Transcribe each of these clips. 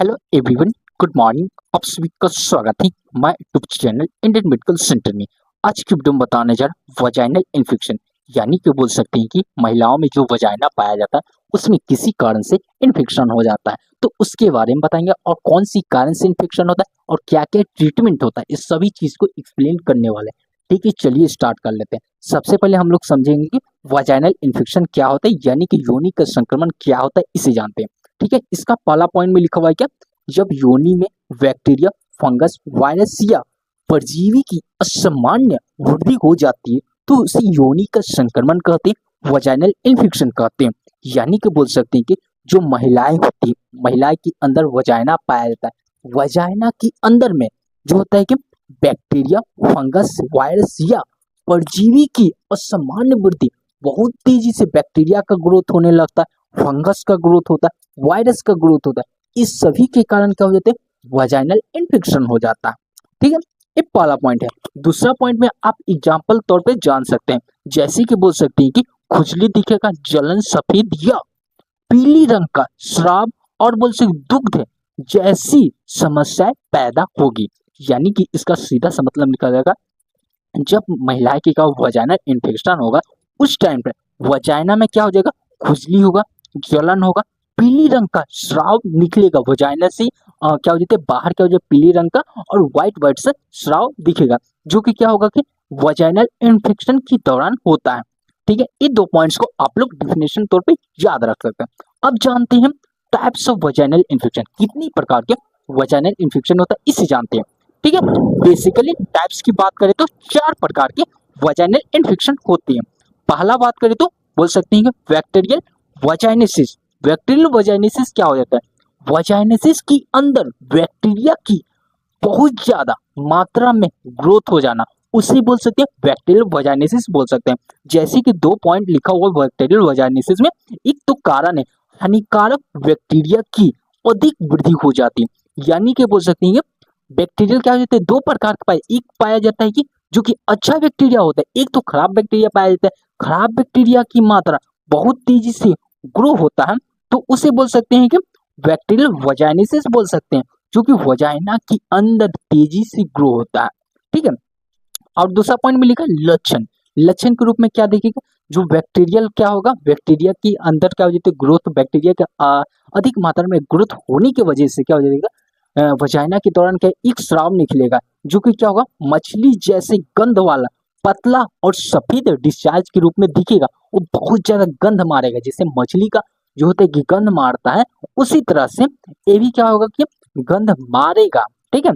Hello everyone, good morning. आप सभी का स्वागत है हमारे YouTube channel Indian medical centre में। आज की वीडियो में बताने जा रहा वजाइनल इन्फेक्शन, यानी कि बोल सकते हैं कि महिलाओं में जो वजाइना पाया जाता है उसमें किसी कारण से इन्फेक्शन हो जाता है, तो उसके बारे में बताएंगे और कौन सी कारण से इन्फेक्शन होता है और क्या क्या ट्रीटमेंट होता है, इस सभी चीज को एक्सप्लेन करने वाले हैं। ठीक है, चलिए स्टार्ट कर लेते हैं। सबसे पहले हम लोग समझेंगे कि वजाइनल इन्फेक्शन क्या होता है, यानी कि योनि का संक्रमण क्या होता है, इसे जानते हैं। ठीक है, इसका पहला पॉइंट में लिखा हुआ है क्या, जब योनि में बैक्टीरिया, फंगस, वायरस या परजीवी की असामान्य वृद्धि हो जाती है तो उसे योनि का संक्रमण कहते हैं, वजाइनल इन्फेक्शन कहते हैं। यानी कि बोल सकते हैं कि जो महिलाएं होती है, महिलाएं के अंदर वजाइना पाया जाता है, वजाइना के अंदर में जो होता है कि बैक्टीरिया, फंगस, वायरस या परजीवी की असामान्य वृद्धि, बहुत तेजी से बैक्टीरिया का ग्रोथ होने लगता है, फंगस का ग्रोथ होता है, वायरस का ग्रोथ होता है। इस सभी के कारण क्या हो जाते हैं, वजाइनल इन्फेक्शन हो जाता है। ठीक है, ये पहला पॉइंट है। दूसरा पॉइंट में आप एग्जाम्पल तौर पे जान सकते हैं, जैसे कि बोल सकते हैं कि खुजली दिखेगा, जलन, सफेद या पीली रंग का स्राव और बोल सकते दुग्ध जैसी समस्याएं पैदा होगी। यानी कि इसका सीधा सा मतलब निकल जाएगा, जब महिला के का वजाइनल इन्फेक्शन होगा उस टाइम पे वजाइना में क्या हो जाएगा, खुजली होगा, जलन होगा, पीली रंग का स्राव निकलेगा वजाइना से। क्या हो जाता है, बाहर क्या हो जाए, पीली रंग का और व्हाइट व्हाइट से स्राव दिखेगा, जो कि क्या होगा कि वजाइनल इन्फेक्शन के दौरान होता है। ठीक है, ये दो पॉइंट्स को आप लोग डिफिनेशन तौर पे याद रख सकते हैं। अब जानते हैं टाइप्स ऑफ वजाइनल इन्फेक्शन, कितनी प्रकार के वजाइनल इन्फेक्शन होता है इसे जानते हैं। ठीक है, बेसिकली टाइप्स की बात करें तो चार प्रकार के वजाइनल इन्फेक्शन होते हैं। पहला बात करें तो बोल सकते हैं कि बैक्टीरियल वजाइनेसिस। बैक्टीरियल वजाइनेसिस क्या हो जाता है, वजाइनेसिस की अंदर बैक्टीरिया की बहुत ज्यादा मात्रा में ग्रोथ हो जाना, उसे बोल सकते हैं बैक्टीरियल वजाइनेसिस बोल सकते हैं। जैसे कि दो पॉइंट लिखा हुआ बैक्टीरियल वजाइनेसिस में, एक तो कारण है हानिकारक बैक्टीरिया की अधिक वृद्धि हो जाती है। यानी कि बोल सकते हैं बैक्टीरियल क्या हो जाते हैं, दो प्रकार के पाए, एक पाया जाता है कि जो कि अच्छा बैक्टीरिया होता है, एक तो खराब बैक्टीरिया पाया जाता है। खराब बैक्टीरिया की मात्रा बहुत तेजी से ग्रो होता है तो उसे बोल सकते हैं कि बैक्टीरियल वजाइनेसिस बोल सकते हैं, जो कि वजाइना के अंदर तेजी से ग्रो होता है। ठीक है, और दूसरा पॉइंट में लिखा है लक्षण। लक्षण के रूप में क्या देखेगा, जो बैक्टीरियल क्या होगा, बैक्टीरिया के अंदर क्या हो जाता है ग्रोथ, बैक्टीरिया के अधिक मात्रा में ग्रोथ होने की वजह से क्या हो जाएगा, वजाइना के दौरान क्या एक स्राव निकलेगा, जो कि क्या होगा, मछली जैसे गंध वाला पतला और सफेद डिस्चार्ज के रूप में दिखेगा। वो बहुत ज्यादा गंध मारेगा, जैसे मछली का जो होता है कि गंध मारता है, उसी तरह से ये भी क्या होगा कि गंध मारेगा। ठीक है,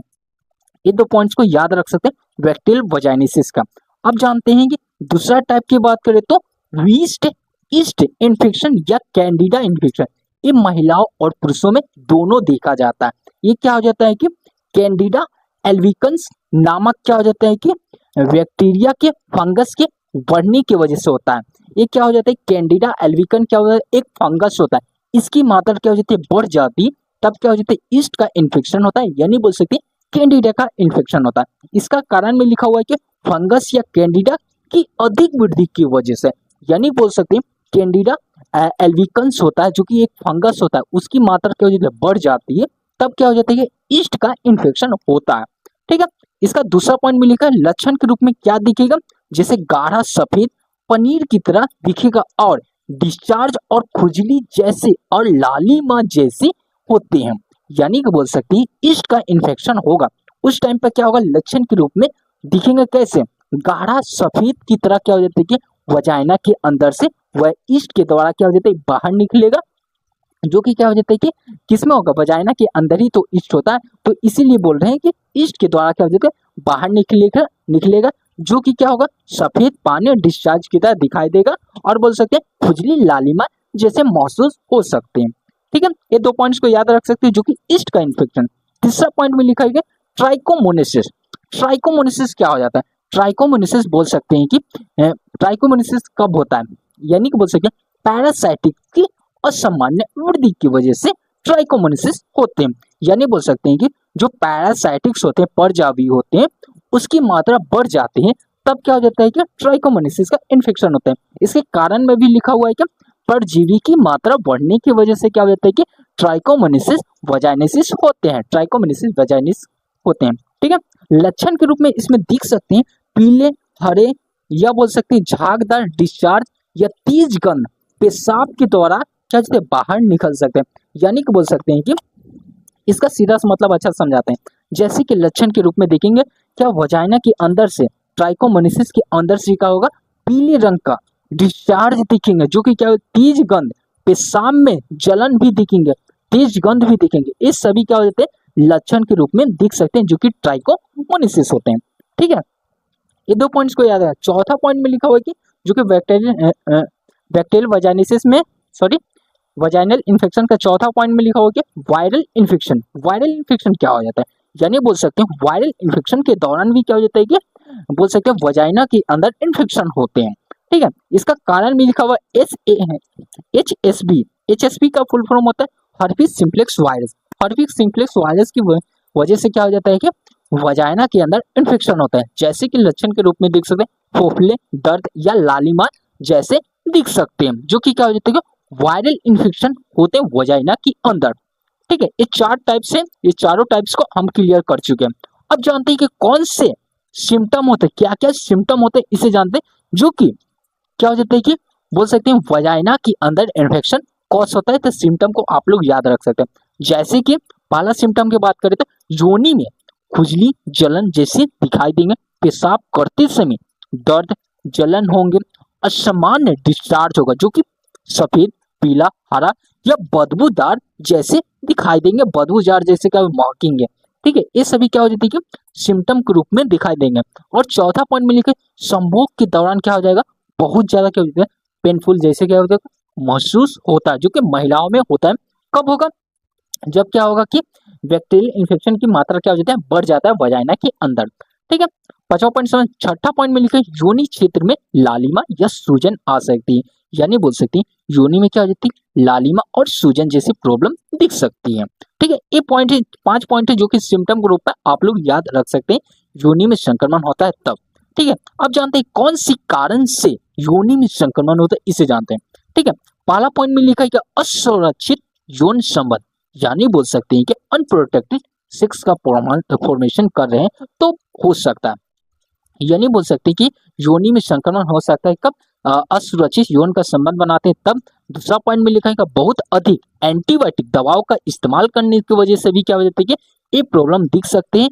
ये दो पॉइंट्स को याद रख सकते हैं बैक्टीरियल वजाइनेसिस का। अब जानते हैं कि दूसरा टाइप की बात करें तो वीस्ट ईस्ट इन्फेक्शन या कैंडिडा इन्फेक्शन। ये महिलाओं और पुरुषों में दोनों देखा जाता है। ये क्या हो जाता है कि कैंडिडा एल्विकन्स नामक क्या हो जाता है कि बैक्टीरिया के, फंगस के बढ़ने की वजह से होता है। ये क्या हो जाता है, कैंडिडा एल्विकन क्या होता है, एक फंगस होता है, इसकी मात्रा क्या हो जाती है, बढ़ जाती है, तब क्या हो जाता है, ईस्ट का इन्फेक्शन होता है, यानी बोल सकते हैं कैंडिडा का इन्फेक्शन होता है। इसका कारण में लिखा हुआ है कि फंगस या कैंडिडा की अधिक वृद्धि की वजह से, यानी बोल सकते हैं कैंडिडा एल्विकन्स होता है, जो कि एक फंगस होता है, उसकी मात्रा क्या हो जाती है, बढ़ जाती है, तब क्या हो जाता है, ईस्ट का इन्फेक्शन होता है। ठीक है, इसका दूसरा पॉइंट में लिखा है लक्षण के रूप में क्या दिखेगा, जैसे गाढ़ा सफेद पनीर की तरह दिखेगा और डिस्चार्ज और खुजली जैसे और लालिमा जैसे होते हैं। यानी कि बोल सकते हैं ईस्ट का इन्फेक्शन होगा, उस टाइम पर क्या होगा, लक्षण के रूप में दिखेंगे कैसे, गाढ़ा सफेद की तरह क्या हो जाता है कि वजाइना के अंदर से वह ईस्ट के द्वारा क्या हो जाता है, बाहर निकलेगा, जो कि क्या हो जाता है कि किसमें होगा, वजाइना के अंदर ही तो ईस्ट होता है, तो इसीलिए बोल रहे हैं कि ईस्ट के द्वारा क्या हो जाता है, बाहर निकलेगा निकलेगा जो कि क्या होगा, सफेद पानी और डिस्चार्ज की तरह दिखाई देगा और बोल सकते हैं खुजली, लालिमा जैसे महसूस हो सकते हैं। ठीक है, ये दो पॉइंट्स को याद रख सकते हैं, जो कि ईस्ट का इन्फेक्शन। तीसरा पॉइंट में लिखा गया ट्राइकोमोनेसिस। ट्राइकोमोनेसिस क्या हो जाता है, ट्राइकोमोनेसिस बोल सकते हैं कि ट्राइकोमोनेसिस कब होता है, यानी कि बोल सकते हैं पैरासाइटिक की असामान्य वृद्धि की वजह से ट्राइकोमोनेसिस होते हैं। यानी बोल सकते हैं कि जो पैरासाइटिक्स होते हैं, परजीवी होते हैं, उसकी मात्रा बढ़ जाती है, तब क्या हो जाता है कि ट्राइकोमोनेसिस का इन्फेक्शन होता है। इसके कारण में भी लिखा हुआ है कि परजीवी की मात्रा बढ़ने की वजह से क्या हो जाता है कि ट्राइकोमोनासिस वजाइनेसिस होते हैं, ट्राइकोमोनासिस वजाइनिस होते हैं। ठीक है, लक्षण के रूप में इसमें दिख सकते हैं पीले, हरे या बोल सकते हैं झागदार डिस्चार्ज या तेज गंध पेशाब के द्वारा क्या कहते हैं बाहर निकल सकते हैं। यानी कि बोल सकते हैं कि इसका सीधा सा मतलब अच्छा समझाते हैं। जैसे कि लक्षण के रूप में देखेंगे क्या वजाइना के अंदर से ट्राइकोमोनासिस के अंदर से क्या होगा पीले रंग का डिस्चार्ज दिखेंगे, जो कि क्या तेज गंध, पेशाब में जलन भी दिखेंगे, तेज गंध भी दिखेंगे। ये सभी क्या हो जाते हैं लक्षण के रूप में दिख सकते हैं, जो कि ट्राइकोमोनासिस होते हैं। ठीक है, ये दो पॉइंट्स को याद है। चौथा पॉइंट में लिखा हुआ है कि जो कि बैक्टीरियल वजाइनेसिस में वजाइनल इन्फेक्शन का चौथा पॉइंट में लिखा हुआ कि वायरल इन्फेक्शन। वायरल इन्फेक्शन क्या हो जाता है, यानी बोल सकते हैं वायरल इन्फेक्शन के दौरान भी क्या हो जाता है कि बोल सकते हैं वजाइना के अंदर इन्फेक्शन होते हैं। ठीक है, इसका कारण भी लिखा हुआ HSV का फुल फॉर्म होता है herpes simplex virus. Herpes simplex virus की वजह से क्या हो जाता है कि वजाइना के अंदर इन्फेक्शन होता है। जैसे कि लक्षण के रूप में देख सकते हैं फोफले, दर्द या लालिमा जैसे दिख सकते हैं, जो कि क्या हो जाता है कि वायरल इन्फेक्शन होते हैं वजाइना के अंदर। ठीक है, ये चार टाइप्स हैं, ये चारों टाइप्स को हम क्लियर कर चुके हैं। अब जानते हैं कि कौन से सिम्टम होते हैं, क्या क्या सिम्टम होते हैं इसे जानते हैं, जो कि क्या हो जाता है कि बोल सकते हैं वजाइना के अंदर इन्फेक्शन कॉज होता है। तो सिम्टम को आप लोग याद रख सकते हैं। जैसे कि पहला सिम्टम की बात करें तो योनि में खुजली, जलन जैसे दिखाई देंगे, पेशाब करते समय दर्द, जलन होंगे, असामान्य डिस्चार्ज होगा जो कि सफेद, पीला, हरा या बदबूदार जैसे दिखाई देंगे, बदबूदार जैसे क्या महकेंगे। ठीक है, ये सभी क्या हो जाती है कि सिम्टम के रूप में दिखाई देंगे। और चौथा पॉइंट में लिखे संभोग के दौरान क्या हो जाएगा बहुत ज्यादा क्या हो जाता है पेनफुल जैसे क्या होता है महसूस होता है, जो कि महिलाओं में होता है। कब होगा, जब क्या होगा कि बैक्टीरियल इन्फेक्शन की मात्रा क्या हो जाता है बढ़ जाता है वजाइना के अंदर। ठीक है, पांचवा पॉइंट समझ। छठा पॉइंट में लिखा है योनि क्षेत्र में लालिमा या सूजन आ सकती है, यानी बोल सकती है योनि में क्या हो जाती है लालिमा और सूजन जैसी प्रॉब्लम दिख सकती है। ठीक है, ये पॉइंट है, 5 पॉइंट है जो कि सिम्टम के रूप में आप लोग याद रख सकते हैं योनि में संक्रमण होता है तब। ठीक है, अब जानते हैं कौन सी कारण से योनि में संक्रमण होता है, इसे जानते हैं। ठीक है, पहला पॉइंट में लिखा है कि असुरक्षित यौन संबंध, यानी बोल सकते हैं कि अनप्रोटेक्टेड सेक्स का फॉर्मेशन कर रहे हैं तो हो सकता है। यानी बोल सकते हैं कि योनि में संक्रमण हो सकता है कब असुरक्षित यौन का संबंध बनाते हैं तब। दूसरा पॉइंट में लिखा है कि बहुत अधिक एंटीबायोटिक दवाओं का इस्तेमाल करने की वजह से भी क्या हो जाता है कि ये प्रॉब्लम दिख सकते हैं,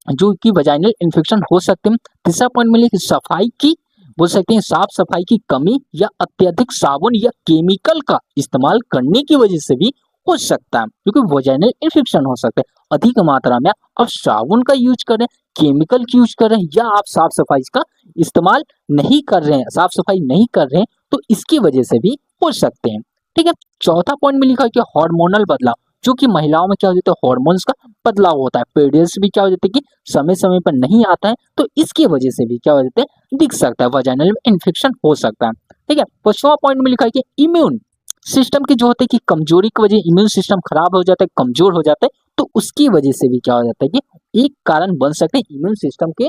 जो कि वजाइनल इन्फेक्शन हो सकते हैं। तीसरा पॉइंट में लिखा सफाई की बोल सकते हैं साफ सफाई की कमी या अत्यधिक साबुन या केमिकल का इस्तेमाल करने की वजह से भी हो सकता है, क्योंकि वजाइनल इन्फेक्शन हो सकता है अधिक मात्रा में आप साबुन का यूज करें, केमिकल की यूज कर रहे हैं या आप साफ सफाई का इस्तेमाल नहीं कर रहे हैं, साफ सफाई नहीं कर रहे हैं, तो इसकी वजह से भी हो सकते हैं। ठीक है, चौथा पॉइंट में लिखा है कि हार्मोनल बदलाव, जो कि महिलाओं में क्या हो जाता है हार्मोन्स का बदलाव होता है, पीरियड्स भी क्या हो जाता है कि समय समय पर नहीं आता है, तो इसकी वजह से भी क्या हो जाता है दिख सकता है वजाइनल इन्फेक्शन हो सकता है। ठीक है, पांचवा पॉइंट में लिखा है कि इम्यून सिस्टम की जो होते हैं कि कमजोरी की वजह इम्यून सिस्टम खराब हो जाता है, कमजोर हो जाता है, तो उसकी वजह से भी क्या हो जाता है कि एक कारण बन सकते हैं इम्यून सिस्टम के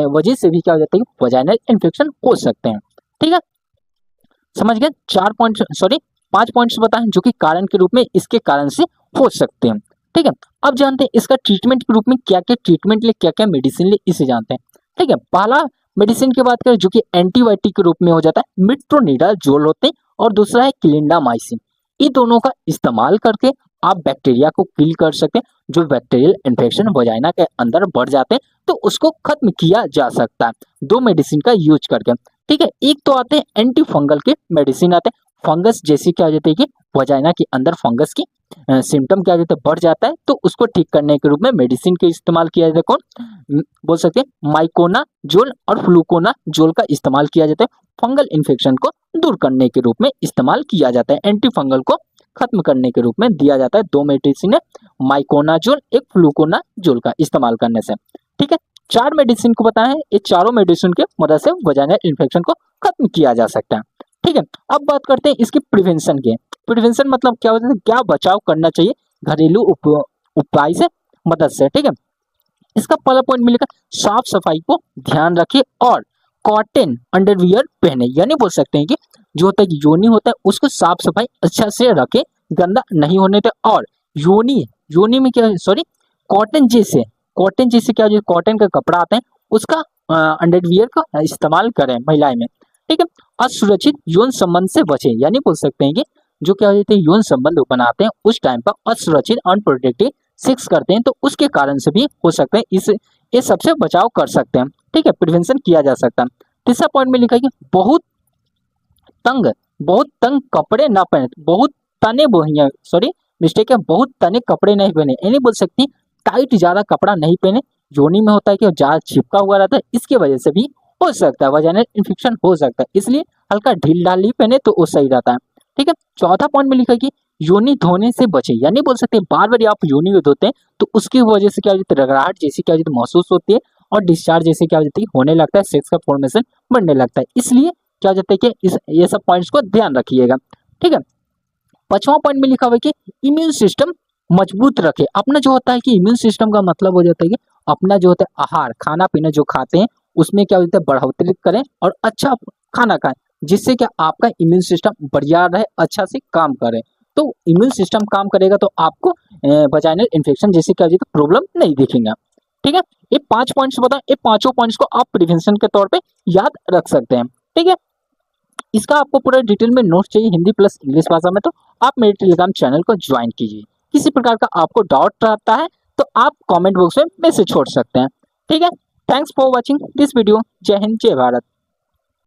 वजह से भी क्या हो जाता है कि वजाइनल इन्फेक्शन हो सकते हैं। ठीक है, समझ गए, 5 पॉइंट्स बताएं जो कि कारण के रूप में इसके कारण से हो सकते हैं। ठीक है, अब जानते हैं इसका ट्रीटमेंट के रूप में क्या क्या ट्रीटमेंट ले, क्या क्या मेडिसिन ले, इसे जानते हैं। ठीक है, पहला मेडिसिन की बात करें जो कि एंटीबायोटिक के रूप में हो जाता है मेट्रोनिडाजोल होते हैं, और दूसरा है क्लिंडामाइसिन। इन दोनों का इस्तेमाल करके आप बैक्टीरिया को किल कर सकते हैं, जो बैक्टीरियल इन्फेक्शन वजाइना के अंदर बढ़ जाते हैं तो उसको खत्म किया जा सकता है दो मेडिसिन का यूज करके। ठीक है, एक तो आते हैं एंटी फंगल के मेडिसिन आते हैं, फंगस जैसी क्या हो जाती है कि वजाइना के अंदर फंगस की सिम्टम क्या हो जाता है बढ़ जाता है, तो उसको ठीक करने के रूप में मेडिसिन के इस्तेमाल किया जाता है। कौन बोल सकते हैं माइकोनाजोल और फ्लूकोनाजोल का इस्तेमाल किया जाता है, फंगल इन्फेक्शन को दूर करने के रूप में इस्तेमाल किया जाता है, एंटी फंगल को खत्म करने के रूप में दिया जाता है। दो मेडिसिन है, माइकोनाजोल, एक फ्लूकोनाजोल का इस्तेमाल करने से। ठीक है, 4 मेडिसिन को बताया है, ये चारों मेडिसिन के मदद से वजाइनल इन्फेक्शन को खत्म किया जा सकता है। ठीक है, अब बात करते हैं इसकी प्रिवेंशन के। प्रिवेंशन मतलब क्या होता है, क्या बचाव करना चाहिए घरेलू उपाय से मदद से। ठीक है, इसका पहला पॉइंट मिलेगा साफ सफाई को ध्यान रखिए और कॉटन अंडरवियर पहने, यानी बोल सकते हैं कि जो होता है कि योनि होता है उसको साफ सफाई अच्छा से रखे, गंदा नहीं होने दे। और योनि योनि में क्या, सॉरी, कॉटन जैसे क्या, जो कॉटन का कपड़ा आता है उसका अंडरवियर का इस्तेमाल करें महिलाएं में, ठीक है। असुरक्षित यौन संबंध से बचे, यानी बोल सकते हैं कि जो क्या होते हैं यौन संबंध बनाते हैं उस टाइम पर असुरक्षित अनप्रोटेक्टेड सेक्स करते हैं, तो उसके कारण से भी हो सकता है इस ये सबसे बचाव कर सकते हैं, ठीक है, प्रिवेंशन किया जा सकता है। तीसरा पॉइंट में लिखा है कि बहुत तंग कपड़े ना पहने, बहुत तने बोहिया, सॉरी मिस्टेक है, बहुत तने कपड़े नहीं पहने, यानी बोल सकती टाइट ज्यादा कपड़ा नहीं पहने। योनि में होता है कि ज्यादा चिपका हुआ रहता है, इसकी वजह से भी हो सकता है वजाइनल इन्फेक्शन हो सकता है, इसलिए हल्का ढील ढाल ही पहने तो वो सही रहता है, ठीक है। चौथा पॉइंट में लिखा है कि योनि धोने से बचे, यानी बोल सकते हैं बार बार आप योनि को धोते हैं तो उसकी वजह से क्या हो जाती है, रगड़ाहट जैसी क्या हो जाती है महसूस होती है, और डिस्चार्ज जैसे क्या हो जाती है होने लगता है, सेक्स का फॉर्मेशन बढ़ने लगता है, इसलिए क्या हो जाता है कि ये सब पॉइंट्स को ध्यान रखिएगा, ठीक है। पांचवा पॉइंट में लिखा हुआ है कि इम्यून सिस्टम मजबूत रखे। अपना जो होता है कि इम्यून सिस्टम का मतलब हो जाता है कि अपना जो होता है आहार खाना पीना जो खाते हैं उसमें क्या होता है बढ़ोतरी करें और अच्छा खाना खाएं, जिससे क्या आपका इम्यून सिस्टम बढ़िया रहे, अच्छा से काम करे। तो इम्यून सिस्टम काम करेगा तो आपको वजाइनल इन्फेक्शन जैसे क्या होती है प्रॉब्लम नहीं दिखेगा, ठीक है। ये 5 पॉइंट्स बताओ, ये पांचों पॉइंट्स को आप प्रिवेंशन के तौर पे याद रख सकते हैं, ठीक है। इसका आपको पूरा डिटेल में नोट चाहिए हिंदी प्लस इंग्लिश भाषा में, तो आप मेरे टेलीग्राम चैनल को ज्वाइन कीजिए। किसी प्रकार का आपको डाउट रहता है तो आप कमेंट बॉक्स में मैसेज छोड़ सकते हैं, ठीक है। Thanks for watching this video. जय हिंद, जय भारत।